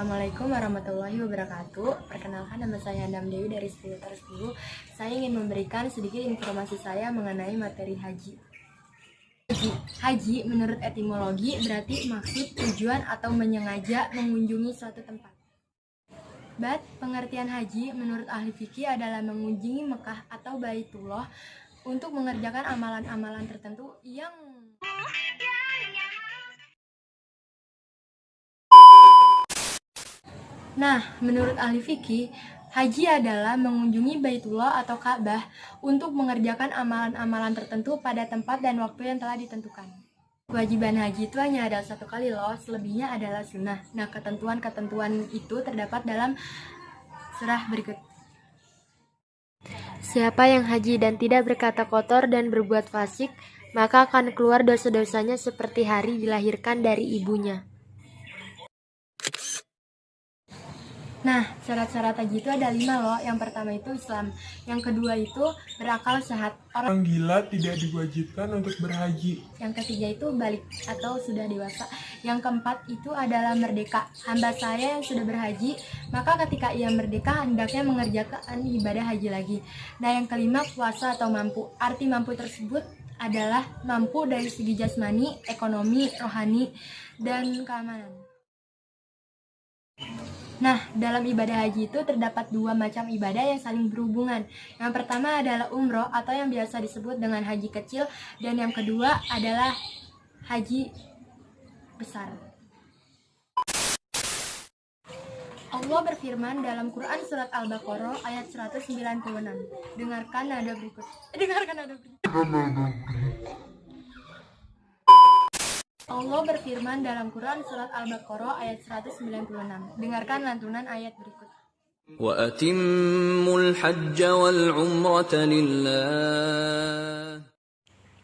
Assalamualaikum warahmatullahi wabarakatuh. Perkenalkan, nama saya Andam Dewi dari Spiritar 10. Saya ingin memberikan sedikit informasi saya mengenai materi haji. Haji menurut etimologi berarti maksud, tujuan, atau menyengaja mengunjungi suatu tempat. Pengertian haji menurut ahli fikih adalah mengunjungi Mekah atau Baitullah untuk mengerjakan amalan-amalan tertentu yang menurut ahli fikih, haji adalah mengunjungi Baitullah atau Ka'bah untuk mengerjakan amalan-amalan tertentu pada tempat dan waktu yang telah ditentukan. Kewajiban haji itu hanya ada satu kali loh, selebihnya adalah sunnah. Nah, ketentuan-ketentuan itu terdapat dalam surah berikut. Siapa yang haji dan tidak berkata kotor dan berbuat fasik, maka akan keluar dosa-dosanya seperti hari dilahirkan dari ibunya. Syarat-syarat haji itu ada 5 loh. Yang pertama itu Islam. Yang kedua itu berakal sehat. Orang gila tidak diwajibkan untuk berhaji. Yang ketiga itu balik atau sudah dewasa. Yang keempat itu adalah merdeka. Hamba saya yang sudah berhaji, maka ketika ia merdeka hendaknya mengerjakan ibadah haji lagi. Nah, yang kelima puasa atau mampu. Arti mampu tersebut adalah mampu dari segi jasmani, ekonomi, rohani, dan keamanan. Dalam ibadah haji itu terdapat 2 macam ibadah yang saling berhubungan. Yang pertama adalah umroh atau yang biasa disebut dengan haji kecil, dan yang kedua adalah haji besar. Allah berfirman dalam Quran surat Al-Baqarah ayat 196. Dengarkan nada berikut. Allah berfirman dalam Quran surat Al-Baqarah ayat 196. Dengarkan lantunan ayat berikut. Wa atimmul hajja wal umrata lillah.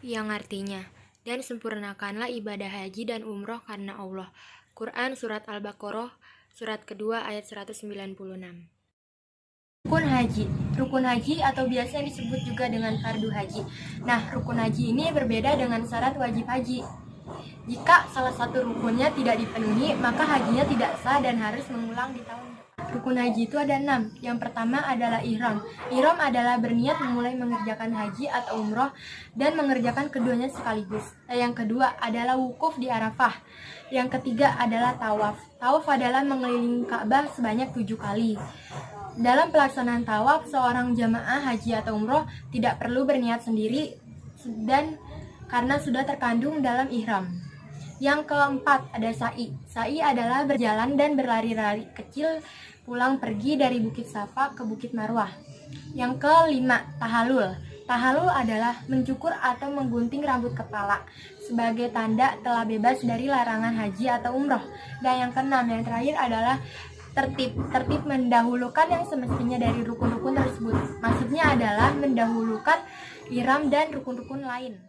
Yang artinya, dan sempurnakanlah ibadah haji dan umroh karena Allah. Quran surat Al-Baqarah surat kedua ayat 196. Rukun haji atau biasa disebut juga dengan fardu haji. Rukun haji ini berbeda dengan syarat wajib haji. Jika salah satu rukunnya tidak dipenuhi, maka hajinya tidak sah dan harus mengulang di tahun depan. Rukun haji itu ada 6. Yang pertama adalah ihram. Ihram adalah berniat memulai mengerjakan haji atau umroh dan mengerjakan keduanya sekaligus. Yang kedua adalah wukuf di Arafah. Yang ketiga adalah tawaf. Tawaf adalah mengelilingi Ka'bah sebanyak 7 kali. Dalam pelaksanaan tawaf, seorang jamaah haji atau umroh tidak perlu berniat sendiri dan karena sudah terkandung dalam ihram. Yang keempat ada sa'i. Sa'i adalah berjalan dan berlari-lari kecil pulang pergi dari Bukit Safa ke Bukit Marwah. Yang kelima, tahalul. Tahalul adalah mencukur atau menggunting rambut kepala sebagai tanda telah bebas dari larangan haji atau umroh. Dan yang keenam, yang terakhir adalah tertib. Tertib mendahulukan yang semestinya dari rukun-rukun tersebut. Maksudnya adalah mendahulukan ihram dan rukun-rukun lain.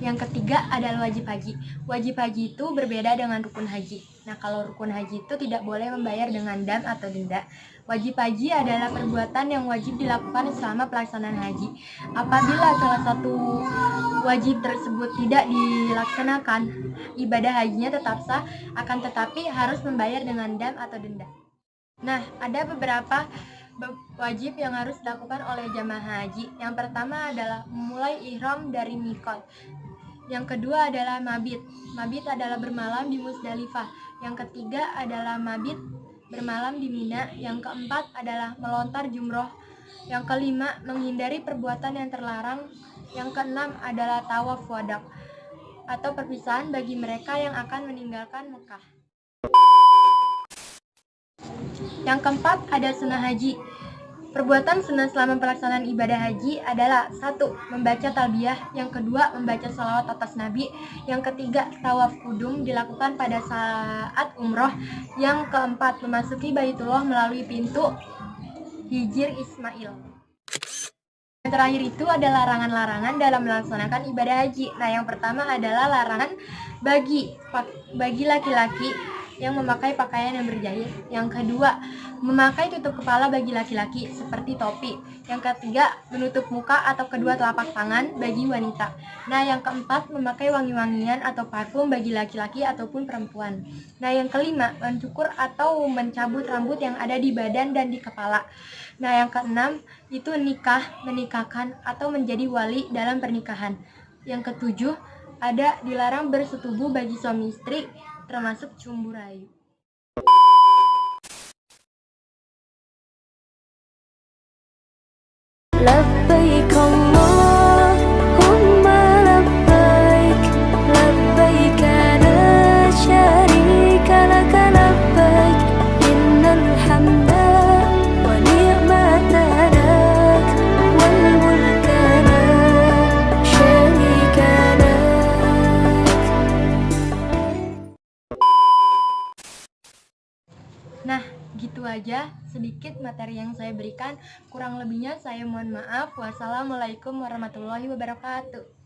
Yang ketiga adalah wajib haji. Wajib haji itu berbeda dengan rukun haji. Kalau rukun haji itu tidak boleh membayar dengan dam atau denda. Wajib haji adalah perbuatan yang wajib dilakukan selama pelaksanaan haji. Apabila salah satu wajib tersebut tidak dilaksanakan, ibadah hajinya tetap sah, akan tetapi harus membayar dengan dam atau denda. Ada beberapa wajib yang harus dilakukan oleh jamaah haji. Yang pertama adalah memulai ihram dari mikot. Yang kedua adalah mabit. Mabit adalah bermalam di Musdalifah. Yang ketiga adalah mabit bermalam di Mina. Yang keempat adalah melontar jumroh. Yang kelima menghindari perbuatan yang terlarang. Yang keenam adalah tawaf wadak atau perpisahan bagi mereka yang akan meninggalkan Mekah. Yang keempat ada sunnah haji. Perbuatan sunnah selama pelaksanaan ibadah haji adalah 1. Membaca talbiyah. Yang kedua, membaca salawat atas Nabi. Yang ketiga, tawaf kudum dilakukan pada saat umroh. Yang keempat, memasuki Baitullah melalui pintu Hijr Ismail. Yang terakhir itu ada larangan-larangan dalam melaksanakan ibadah haji. Yang pertama adalah larangan bagi laki-laki yang memakai pakaian yang berjahit. Yang kedua, memakai tutup kepala bagi laki-laki seperti topi. Yang ketiga, menutup muka atau kedua telapak tangan bagi wanita. Nah, yang keempat, memakai wangi-wangian atau parfum bagi laki-laki ataupun perempuan. Nah, yang kelima, mencukur atau mencabut rambut yang ada di badan dan di kepala. Nah, yang keenam, itu menikahkan atau menjadi wali dalam pernikahan. Yang ketujuh, ada dilarang bersetubuh bagi suami istri, termasuk cumbu rayu. لبيك اللهم لبيك لبيك لا شريك لك لبيك إن الحمد ونعمة لك والملك لا شريك لك. Nah, gitu aja sedikit materi yang saya berikan. Kurang lebihnya saya mohon maaf. Wassalamualaikum warahmatullahi wabarakatuh.